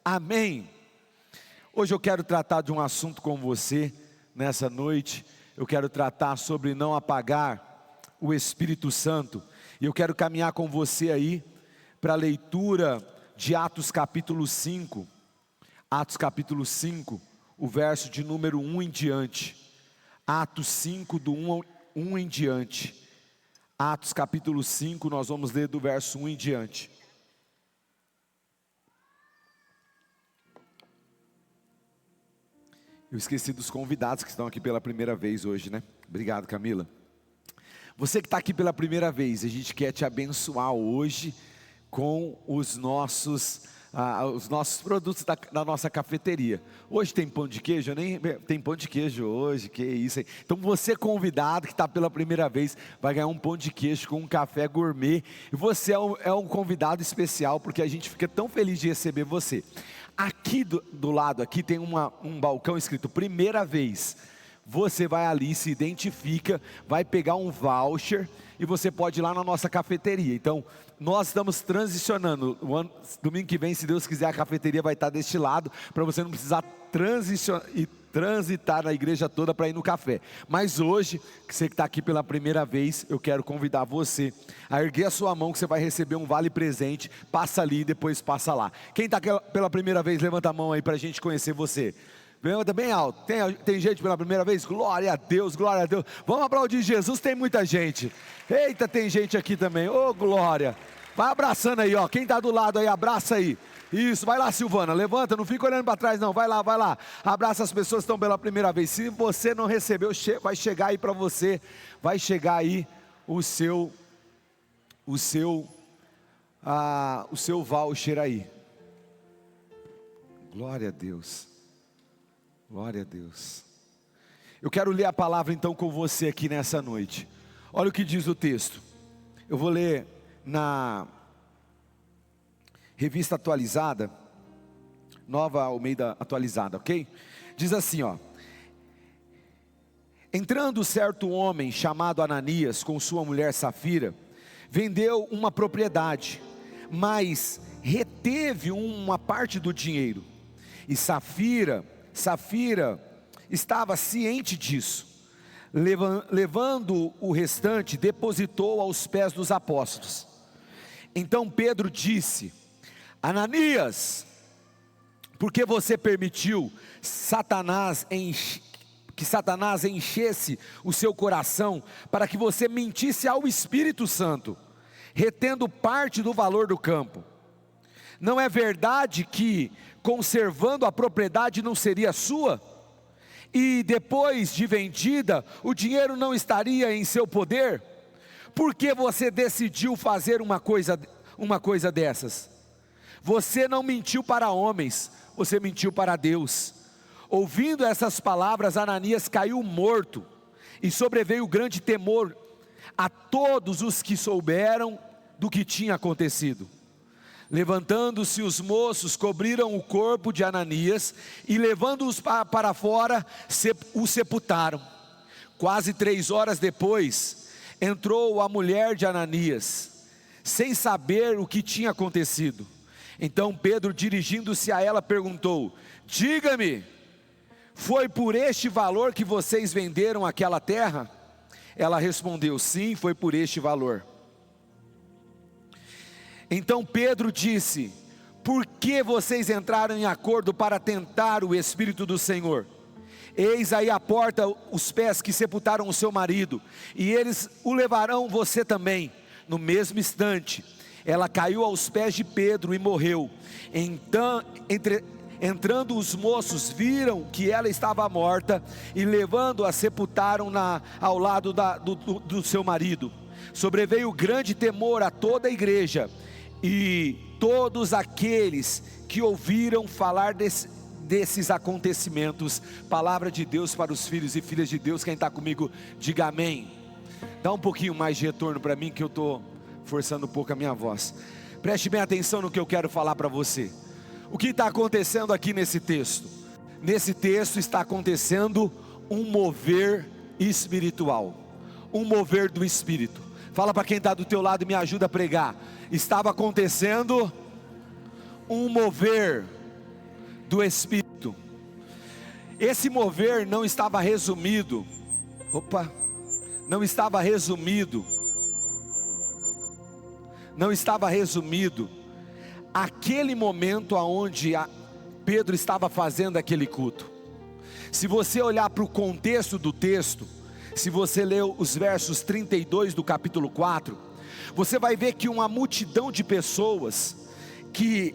Amém. Hoje eu quero tratar de um assunto com você, nessa noite. Eu quero tratar sobre não apagar o Espírito Santo. E eu quero caminhar com você aí para a leitura de Atos capítulo 5. Atos capítulo 5, o verso de número 1 em diante. Atos 5, do 1 em diante. Atos capítulo 5, nós vamos ler do verso 1 em diante. Eu esqueci dos convidados que estão aqui pela primeira vez hoje, né? Obrigado, Camila. Você que está aqui pela primeira vez, a gente quer te abençoar hoje com os nossos produtos da nossa cafeteria. Hoje tem pão de queijo, tem pão de queijo hoje, que isso aí. Então você convidado que está pela primeira vez, vai ganhar um pão de queijo com um café gourmet. E você é um convidado especial, porque a gente fica tão feliz de receber você. Aqui do lado, aqui tem um balcão escrito primeira vez. Você vai ali, se identifica, vai pegar um voucher e você pode ir lá na nossa cafeteria. Então, nós estamos transicionando. Domingo que vem, se Deus quiser, a cafeteria vai estar deste lado, para você não precisar transitar na igreja toda para ir no café. Mas hoje, você que está aqui pela primeira vez, eu quero convidar você a erguer a sua mão, que você vai receber um vale presente. Passa ali e depois passa lá. Quem está pela primeira vez, levanta a mão aí para a gente conhecer você. Levanta bem alto. Tem gente pela primeira vez? Glória a Deus, glória a Deus. Vamos aplaudir Jesus, tem muita gente. Eita, tem gente aqui também. Ô, glória. Vai abraçando aí, ó. Quem está do lado aí, abraça aí. Isso, vai lá, Silvana, levanta, não fica olhando para trás não, vai lá. Abraça as pessoas que estão pela primeira vez. Se você não recebeu, vai chegar aí para você. Vai chegar aí o seu voucher aí. Glória a Deus. Glória a Deus. Eu quero ler a palavra então com você aqui nessa noite. Olha o que diz o texto. Eu vou ler na Revista Atualizada, Nova Almeida Atualizada, ok? Diz assim, ó. Entrando certo homem chamado Ananias com sua mulher Safira, vendeu uma propriedade, mas reteve uma parte do dinheiro. E Safira estava ciente disso. Levando o restante, depositou aos pés dos apóstolos. Então Pedro disse: Ananias, por que você permitiu que Satanás enchesse o seu coração para que você mentisse ao Espírito Santo, retendo parte do valor do campo? Não é verdade que, conservando a propriedade, não seria sua? E depois de vendida, o dinheiro não estaria em seu poder? Por que você decidiu fazer uma coisa dessas? Você não mentiu para homens, você mentiu para Deus. Ouvindo essas palavras, Ananias caiu morto, e sobreveio grande temor a todos os que souberam do que tinha acontecido. Levantando-se os moços, cobriram o corpo de Ananias e levando-os para fora, o sepultaram. Quase 3 horas depois, entrou a mulher de Ananias, sem saber o que tinha acontecido. Então Pedro, dirigindo-se a ela, perguntou: diga-me, foi por este valor que vocês venderam aquela terra? Ela respondeu: sim, foi por este valor. Então Pedro disse: por que vocês entraram em acordo para tentar o Espírito do Senhor? Eis aí a porta os pés que sepultaram o seu marido, e eles o levarão você também. No mesmo instante, ela caiu aos pés de Pedro e morreu. Então, entrando os moços, viram que ela estava morta, e levando-a, sepultaram ao lado do seu marido. Sobreveio grande temor a toda a igreja, e todos aqueles que ouviram falar desses acontecimentos. Palavra de Deus para os filhos e filhas de Deus. Quem está comigo, diga amém. Dá um pouquinho mais de retorno para mim, que eu estou forçando um pouco a minha voz. Preste bem atenção no que eu quero falar para você. O que está acontecendo aqui nesse texto? Nesse texto está acontecendo um mover espiritual, um mover do Espírito. Fala para quem está do teu lado e me ajuda a pregar. Estava acontecendo um mover do Espírito. Esse mover não estava resumido, não estava resumido aquele momento aonde Pedro estava fazendo aquele culto. Se você olhar para o contexto do texto, se você ler os versos 32 do capítulo 4, você vai ver que uma multidão de pessoas que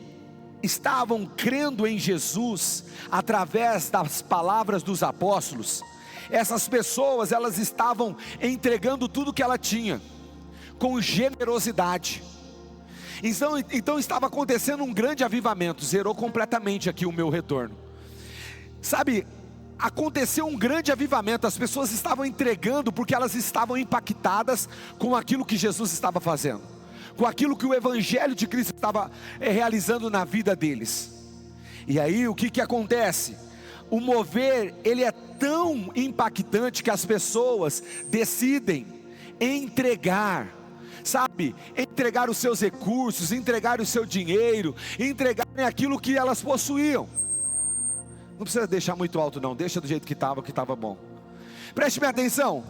estavam crendo em Jesus através das palavras dos apóstolos, essas pessoas, elas estavam entregando tudo que ela tinha, com generosidade. Então estava acontecendo um grande avivamento. Zerou completamente aqui o meu retorno. Sabe, aconteceu um grande avivamento. As pessoas estavam entregando porque elas estavam impactadas com aquilo que Jesus estava fazendo, com aquilo que o Evangelho de Cristo estava realizando na vida deles. E aí o que acontece? O mover, ele é tão impactante que as pessoas decidem entregar, sabe, entregar os seus recursos, entregar o seu dinheiro, entregarem aquilo que elas possuíam. Não precisa deixar muito alto não, deixa do jeito que estava bom. Preste bem atenção.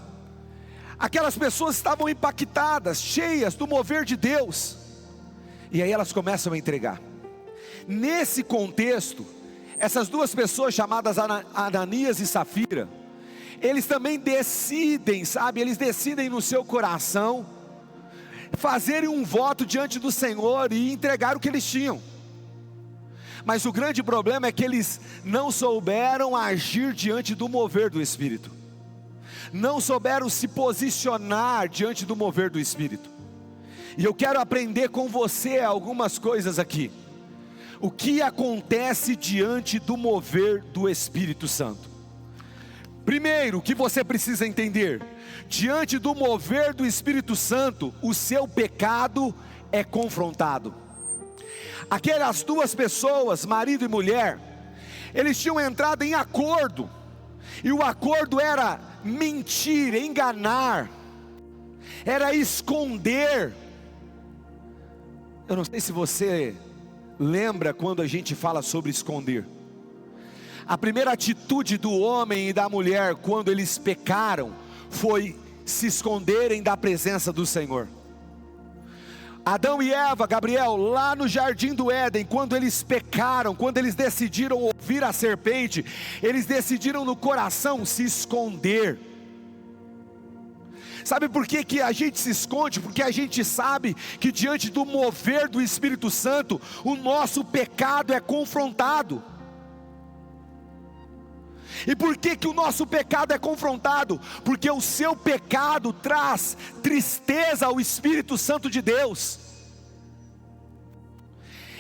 Aquelas pessoas estavam impactadas, cheias do mover de Deus, e aí elas começam a entregar. Nesse contexto, essas duas pessoas chamadas Ananias e Safira, eles também decidem, sabe, eles decidem no seu coração fazerem um voto diante do Senhor e entregar o que eles tinham. Mas o grande problema é que eles não souberam agir diante do mover do Espírito, não souberam se posicionar diante do mover do Espírito. E eu quero aprender com você algumas coisas aqui. O que acontece diante do mover do Espírito Santo? Primeiro, o que você precisa entender: diante do mover do Espírito Santo, o seu pecado é confrontado. Aquelas duas pessoas, marido e mulher, eles tinham entrado em acordo, e o acordo era mentir, enganar, era esconder. Eu não sei se você lembra quando a gente fala sobre esconder. A primeira atitude do homem e da mulher quando eles pecaram foi se esconderem da presença do Senhor. Adão e Eva, Gabriel, lá no jardim do Éden, quando eles pecaram, quando eles decidiram ouvir a serpente, eles decidiram no coração se esconder. Sabe por que a gente se esconde? Porque a gente sabe que diante do mover do Espírito Santo, o nosso pecado é confrontado. E por que o nosso pecado é confrontado? Porque o seu pecado traz tristeza ao Espírito Santo de Deus.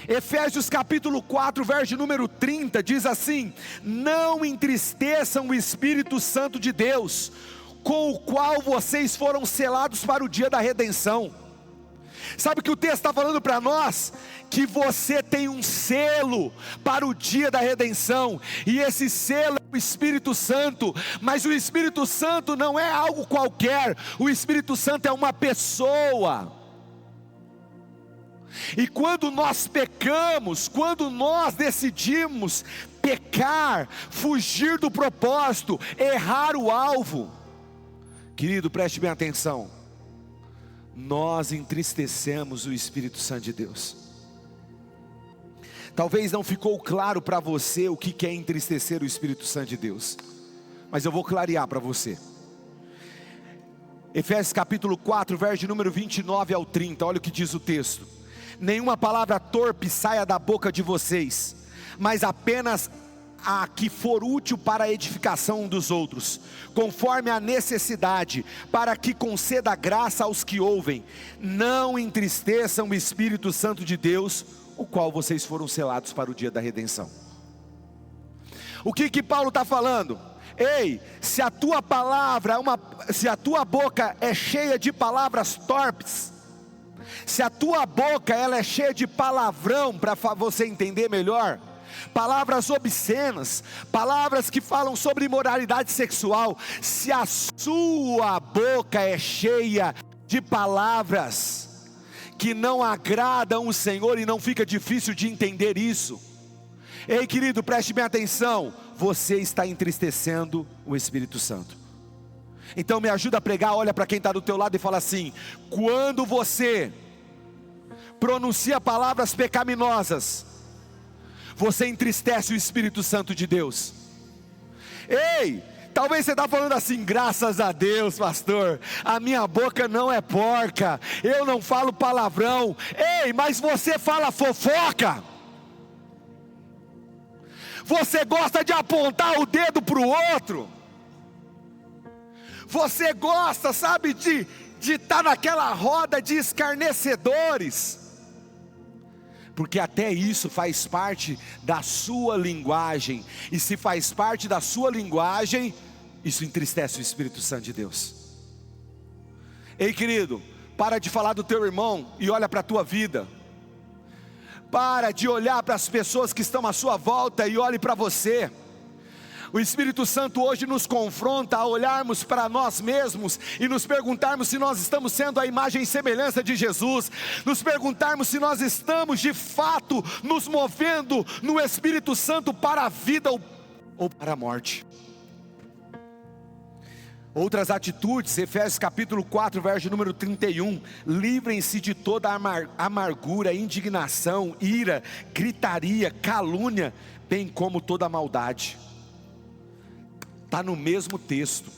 Efésios capítulo 4, verso número 30, diz assim: não entristeçam o Espírito Santo de Deus, com o qual vocês foram selados para o dia da redenção. Sabe o que o texto está falando para nós? Que você tem um selo para o dia da redenção, e esse selo é o Espírito Santo. Mas o Espírito Santo não é algo qualquer, o Espírito Santo é uma pessoa. E quando nós pecamos, quando nós decidimos pecar, fugir do propósito, errar o alvo, querido, preste bem atenção, nós entristecemos o Espírito Santo de Deus. Talvez não ficou claro para você o que é entristecer o Espírito Santo de Deus, mas eu vou clarear para você. Efésios capítulo 4, verso número 29 ao 30, olha o que diz o texto: nenhuma palavra torpe saia da boca de vocês, mas apenas a que for útil para a edificação um dos outros, conforme a necessidade, para que conceda graça aos que ouvem. Não entristeçam o Espírito Santo de Deus, o qual vocês foram selados para o dia da redenção. O que Paulo está falando? Ei, se a tua palavra se a tua boca é cheia de palavras torpes, se a tua boca ela é cheia de palavrão, para você entender melhor, palavras obscenas, palavras que falam sobre imoralidade sexual, se a sua boca é cheia de palavras que não agradam o Senhor, e não fica difícil de entender isso, Ei, querido, preste bem atenção, você está entristecendo o Espírito Santo. Então me ajuda a pregar, olha para quem está do teu lado e fala assim: quando você pronuncia palavras pecaminosas, você entristece o Espírito Santo de Deus. Ei, talvez você está falando assim: graças a Deus, pastor, a minha boca não é porca, eu não falo palavrão. Ei, mas você fala fofoca. Você gosta de apontar o dedo para o outro. Você gosta, sabe, de estar naquela roda de escarnecedores. Porque até isso faz parte da sua linguagem. E se faz parte da sua linguagem, isso entristece o Espírito Santo de Deus. Ei, querido, para de falar do teu irmão e olha para a tua vida. Para de olhar para as pessoas que estão à sua volta e olhe para você. O Espírito Santo hoje nos confronta a olharmos para nós mesmos e nos perguntarmos se nós estamos sendo a imagem e semelhança de Jesus, nos perguntarmos se nós estamos de fato nos movendo no Espírito Santo para a vida ou para a morte. Outras atitudes, Efésios capítulo 4, verso número 31, livrem-se de toda amargura, indignação, ira, gritaria, calúnia, bem como toda maldade. Está no mesmo texto,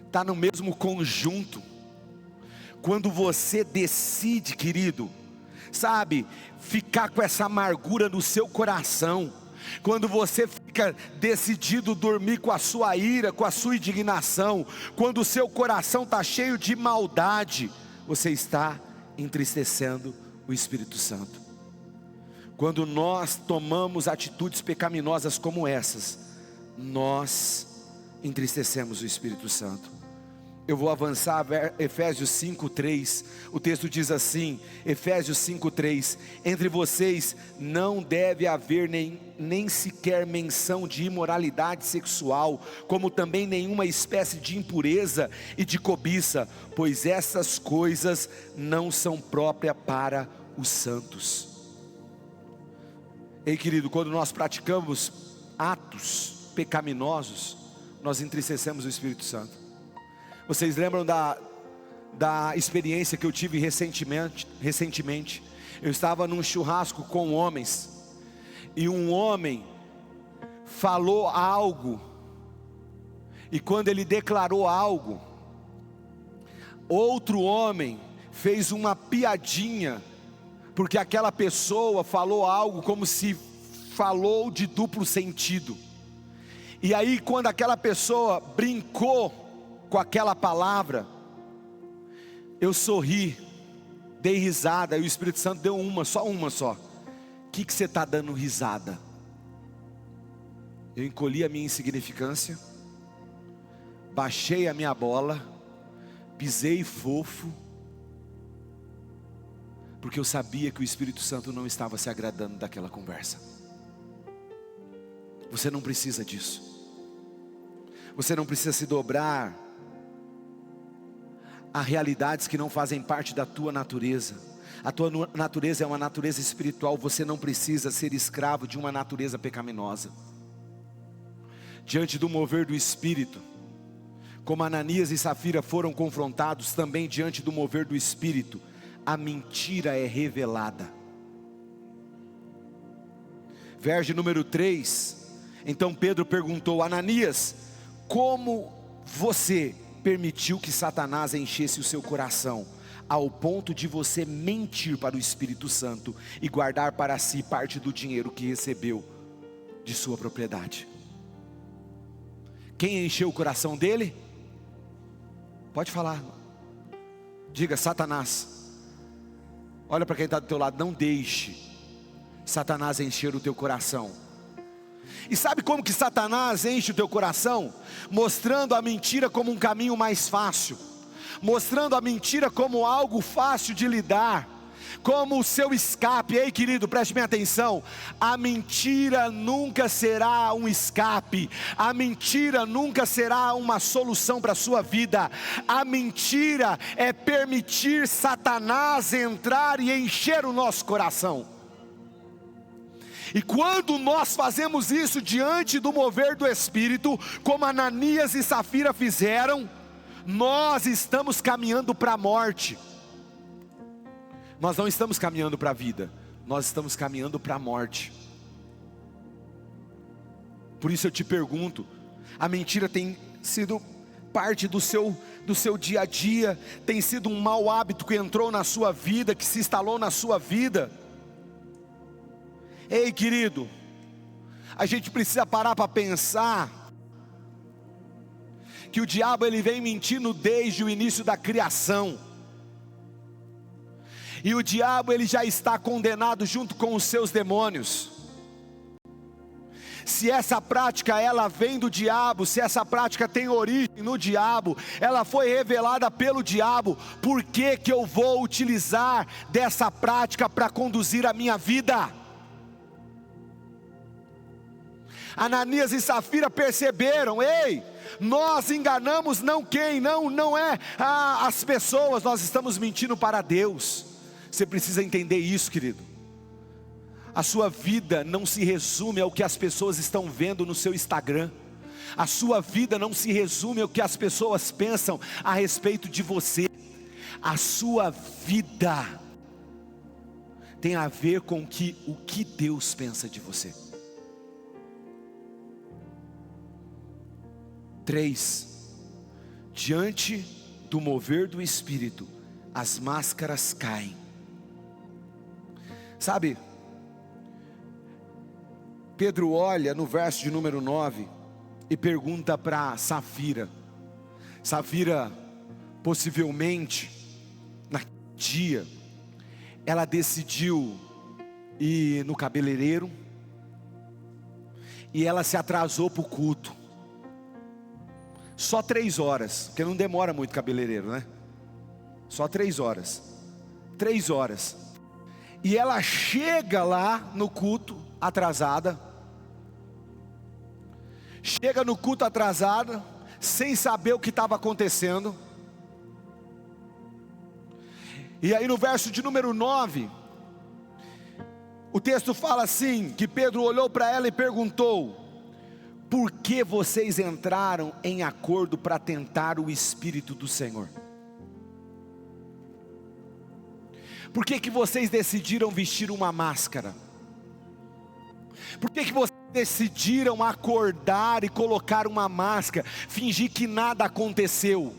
está no mesmo conjunto. Quando você decide, querido, sabe, ficar com essa amargura no seu coração, quando você fica decidido dormir com a sua ira, com a sua indignação, quando o seu coração está cheio de maldade, você está entristecendo o Espírito Santo. Quando nós tomamos atitudes pecaminosas como essas, nós entristecemos o Espírito Santo. Eu vou avançar, Efésios 5:3, o texto diz assim, Efésios 5:3, entre vocês não deve haver nem sequer menção de imoralidade sexual, como também nenhuma espécie de impureza e de cobiça, pois essas coisas não são próprias para os santos. Ei, querido, quando nós praticamos atos pecaminosos, nós entristecemos o Espírito Santo. Vocês lembram da experiência que eu tive recentemente? Eu estava num churrasco com homens, e um homem falou algo, e quando ele declarou algo, outro homem fez uma piadinha, porque aquela pessoa falou algo como se falou de duplo sentido. E aí quando aquela pessoa brincou com aquela palavra, eu sorri, dei risada, e o Espírito Santo deu uma só. O que você está dando risada? Eu encolhi a minha insignificância, baixei a minha bola, pisei fofo, porque eu sabia que o Espírito Santo não estava se agradando daquela conversa. Você não precisa disso. Você não precisa se dobrar a realidades que não fazem parte da tua natureza. A tua natureza é uma natureza espiritual. Você não precisa ser escravo de uma natureza pecaminosa. Diante do mover do Espírito, como Ananias e Safira foram confrontados, também diante do mover do Espírito, a mentira é revelada. Verso número 3, então Pedro perguntou: Ananias, como você permitiu que Satanás enchesse o seu coração, ao ponto de você mentir para o Espírito Santo e guardar para si parte do dinheiro que recebeu de sua propriedade? Quem encheu o coração dele? Pode falar. Diga: Satanás. Olha para quem está do teu lado, não deixe Satanás encher o teu coração. E sabe como que Satanás enche o teu coração? Mostrando a mentira como um caminho mais fácil, mostrando a mentira como algo fácil de lidar, como o seu escape. Ei, querido, preste bem atenção, a mentira nunca será um escape, a mentira nunca será uma solução para a sua vida. A mentira é permitir Satanás entrar e encher o nosso coração. E quando nós fazemos isso diante do mover do Espírito, como Ananias e Safira fizeram, nós estamos caminhando para a morte. Nós não estamos caminhando para a vida, nós estamos caminhando para a morte. Por isso eu te pergunto, a mentira tem sido parte do seu dia a dia, tem sido um mau hábito que entrou na sua vida, que se instalou na sua vida? Ei, querido, a gente precisa parar para pensar que o diabo ele vem mentindo desde o início da criação. E o diabo ele já está condenado junto com os seus demônios. Se essa prática ela vem do diabo, se essa prática tem origem no diabo, ela foi revelada pelo diabo, por que que eu vou utilizar dessa prática para conduzir a minha vida? Ananias e Safira perceberam, ei, nós enganamos não quem, não é as pessoas, nós estamos mentindo para Deus. Você precisa entender isso, querido. A sua vida não se resume ao que as pessoas estão vendo no seu Instagram. A sua vida não se resume ao que as pessoas pensam a respeito de você. A sua vida tem a ver com o que Deus pensa de você. 3. Diante do mover do Espírito, as máscaras caem. Sabe, Pedro olha no verso de número 9 e pergunta para Safira. Safira, possivelmente, naquele dia, ela decidiu ir no cabeleireiro e ela se atrasou para o culto. Só 3 horas, porque não demora muito cabeleireiro, né? Só 3 horas. 3 horas. E ela chega lá no culto atrasada. Chega no culto atrasada, sem saber o que estava acontecendo. E aí no verso de número 9, o texto fala assim, que Pedro olhou para ela e perguntou: por que vocês entraram em acordo para tentar o Espírito do Senhor? Por que vocês decidiram vestir uma máscara? Por que vocês decidiram acordar e colocar uma máscara, fingir que nada aconteceu,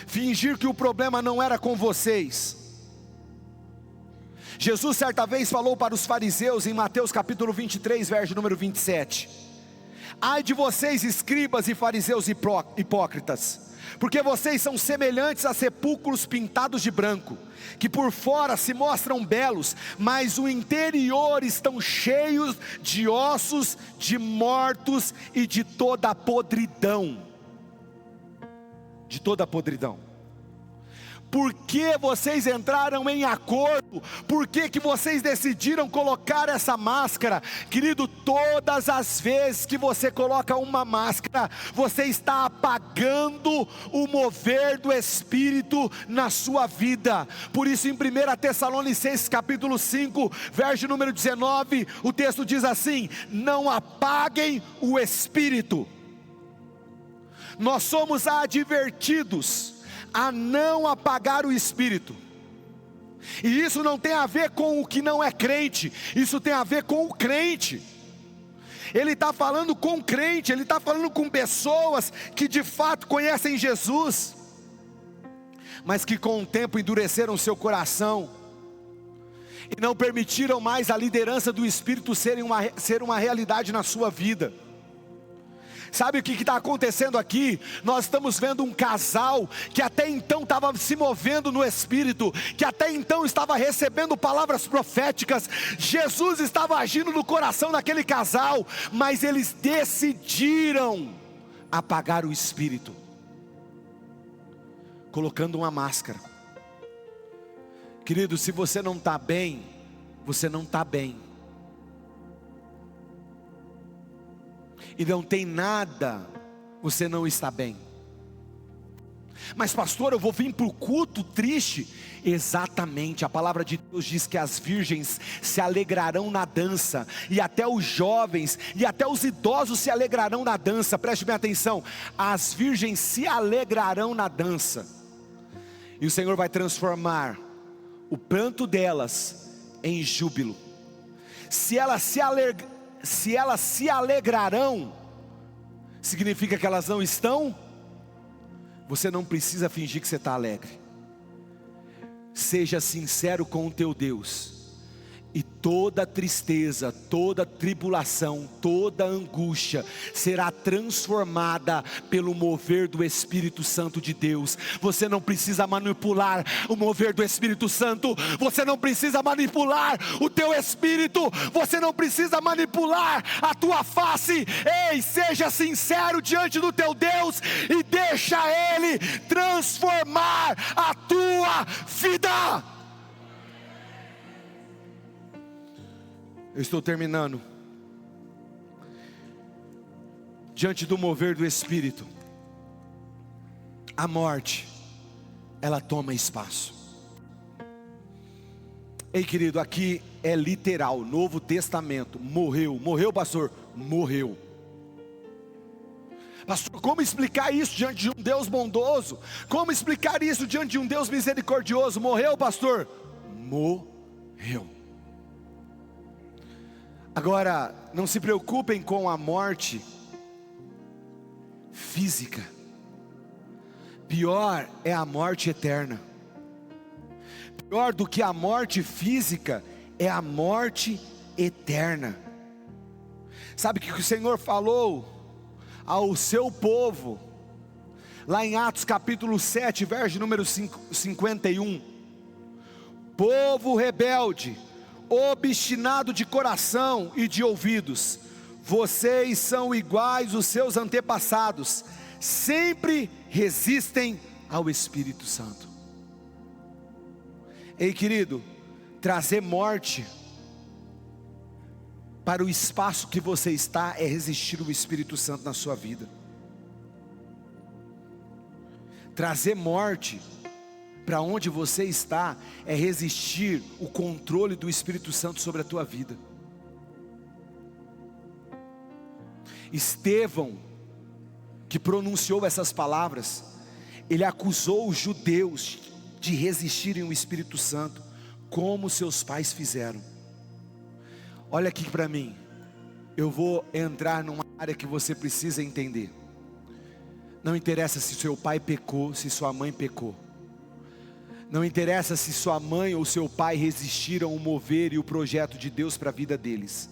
fingir que o problema não era com vocês? Jesus certa vez falou para os fariseus em Mateus capítulo 23, verso número 27: ai de vocês, escribas e fariseus hipócritas, porque vocês são semelhantes a sepulcros pintados de branco, que por fora se mostram belos, mas o interior estão cheios de ossos de mortos e de toda a podridão. De toda a podridão. Por que vocês entraram em acordo? Por que vocês decidiram colocar essa máscara? Querido, todas as vezes que você coloca uma máscara, você está apagando o mover do Espírito na sua vida. Por isso em 1 Tessalonicenses capítulo 5, verso número 19, o texto diz assim: não apaguem o Espírito. Nós somos advertidos a não apagar o Espírito. E isso não tem a ver com o que não é crente, isso tem a ver com o crente. Ele está falando com crente, ele está falando com pessoas que de fato conhecem Jesus, mas que com o tempo endureceram seu coração e não permitiram mais a liderança do Espírito ser uma realidade na sua vida. Sabe o que está acontecendo aqui? Nós estamos vendo um casal que até então estava se movendo no Espírito, que até então estava recebendo palavras proféticas. Jesus estava agindo no coração daquele casal, mas eles decidiram apagar o Espírito, colocando uma máscara. Querido, se você não está bem, você não está bem. E não tem nada, você não está bem. Mas pastor, eu vou vir para o culto triste. Exatamente, a palavra de Deus diz que as virgens se alegrarão na dança, e até os jovens, e até os idosos se alegrarão na dança. Preste bem atenção, as virgens se alegrarão na dança, e o Senhor vai transformar o pranto delas em júbilo. Se elas se alegrarão, significa que elas não estão. Você não precisa fingir que você está alegre. Seja sincero com o teu Deus, e toda tristeza, toda tribulação, toda angústia será transformada pelo mover do Espírito Santo de Deus. Você não precisa manipular o mover do Espírito Santo, você não precisa manipular o teu espírito, você não precisa manipular a tua face. Ei, seja sincero diante do teu Deus e deixa Ele transformar a tua vida. Eu estou terminando. Diante do mover do Espírito, a morte, ela toma espaço. Ei, querido, aqui é literal, Novo Testamento. Morreu pastor? Morreu. Pastor, como explicar isso diante de um Deus bondoso? Como explicar isso diante de um Deus misericordioso? Morreu, pastor? Morreu. Agora, não se preocupem com a morte física. Pior é a morte eterna. Pior do que a morte física é a morte eterna. Sabe o que o Senhor falou ao seu povo, lá em Atos capítulo 7, verso número 51. Povo rebelde, obstinado de coração e de ouvidos, vocês são iguais aos seus antepassados, sempre resistem ao Espírito Santo. Ei, querido, trazer morte para o espaço que você está é resistir ao Espírito Santo na sua vida. Trazer morte para onde você está é resistir o controle do Espírito Santo sobre a tua vida. Estevão, que pronunciou essas palavras, ele acusou os judeus de resistirem ao Espírito Santo, como seus pais fizeram. Olha aqui para mim, eu vou entrar numa área que você precisa entender. Não interessa se seu pai pecou, se sua mãe pecou. Não interessa se sua mãe ou seu pai resistiram ao mover e o projeto de Deus para a vida deles.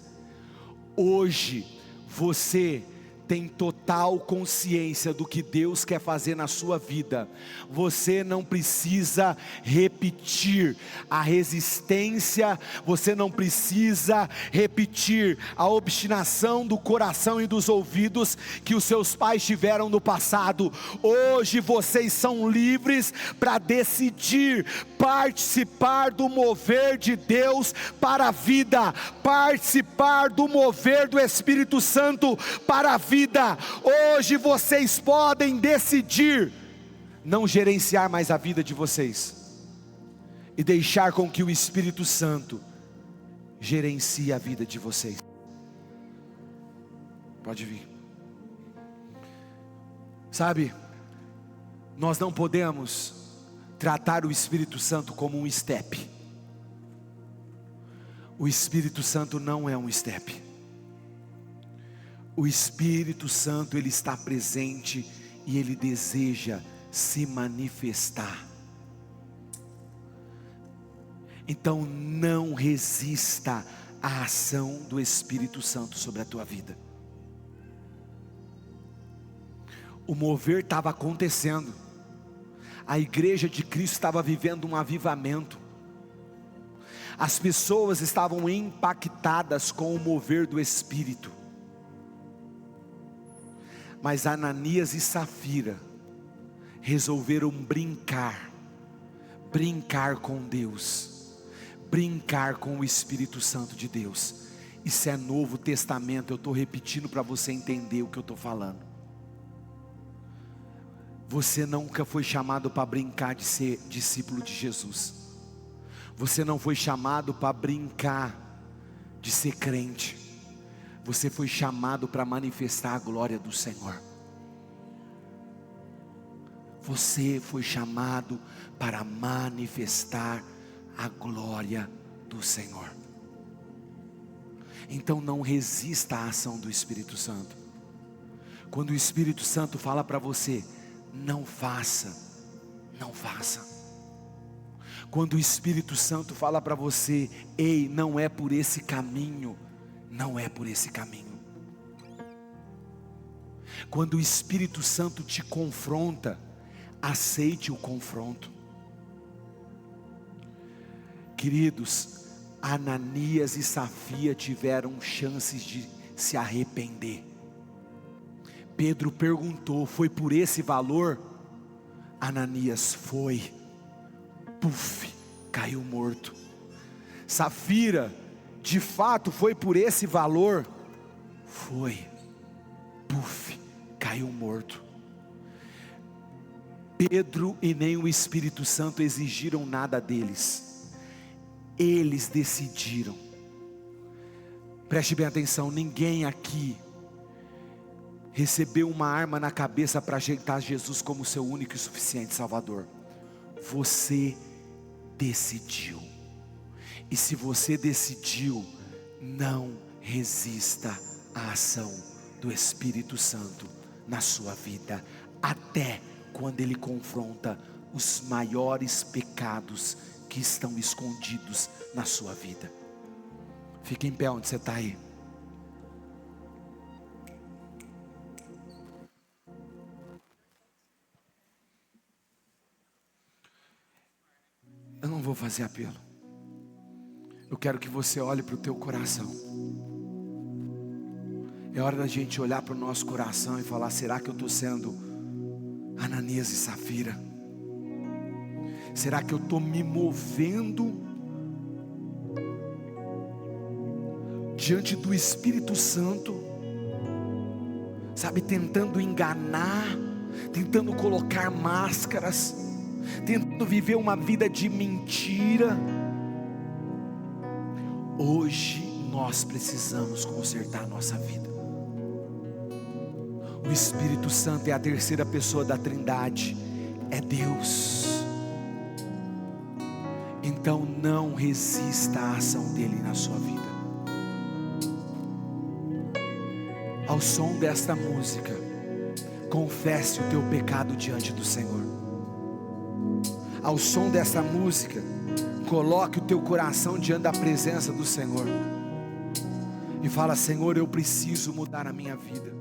Hoje, você tem total consciência do que Deus quer fazer na sua vida. Você não precisa repetir a resistência, você não precisa repetir a obstinação do coração e dos ouvidos que os seus pais tiveram no passado. Hoje vocês são livres para decidir participar do mover de Deus para a vida, participar do mover do Espírito Santo para a vida. Hoje vocês podem decidir não gerenciar mais a vida de vocês e deixar com que o Espírito Santo gerencie a vida de vocês. Pode vir. Sabe, nós não podemos tratar o Espírito Santo como um step. O Espírito Santo não é um step. O Espírito Santo, Ele está presente e Ele deseja se manifestar. Então não resista à ação do Espírito Santo sobre a tua vida. O mover estava acontecendo. A igreja de Cristo estava vivendo um avivamento. As pessoas estavam impactadas com o mover do Espírito. Mas Ananias e Safira resolveram brincar com Deus, brincar com o Espírito Santo de Deus. Isso é Novo Testamento, eu estou repetindo para você entender o que eu estou falando. Você nunca foi chamado para brincar de ser discípulo de Jesus. Você não foi chamado para brincar de ser crente. Você foi chamado para manifestar a glória do Senhor. Você foi chamado para manifestar a glória do Senhor. Então não resista à ação do Espírito Santo. Quando o Espírito Santo fala para você, não faça, não faça. Quando o Espírito Santo fala para você, ei, não é por esse caminho, não é por esse caminho. Quando o Espírito Santo te confronta, aceite o confronto. Queridos, Ananias e Safira tiveram chances de se arrepender. Pedro perguntou, foi por esse valor? Ananias foi, puf, caiu morto. Safira, de fato foi por esse valor? Foi, puf, caiu morto. Pedro e nem o Espírito Santo exigiram nada deles, eles decidiram. Preste bem atenção, ninguém aqui recebeu uma arma na cabeça para ajeitar Jesus como seu único e suficiente Salvador. Você decidiu. E se você decidiu, não resista à ação do Espírito Santo na sua vida, até quando Ele confronta os maiores pecados que estão escondidos na sua vida. Fique em pé onde você está aí. Eu não vou fazer apelo. Eu quero que você olhe para o teu coração. É hora da gente olhar para o nosso coração e falar, será que eu estou sendo Ananias e Safira? Será que eu estou me movendo diante do Espírito Santo, sabe, tentando enganar, tentando colocar máscaras, tentando viver uma vida de mentira? Hoje nós precisamos consertar a nossa vida. O Espírito Santo é a terceira pessoa da Trindade, é Deus. Então não resista à ação dele na sua vida. Ao som desta música, confesse o teu pecado diante do Senhor. Ao som dessa música, coloque o teu coração diante da presença do Senhor e fala, Senhor, eu preciso mudar a minha vida.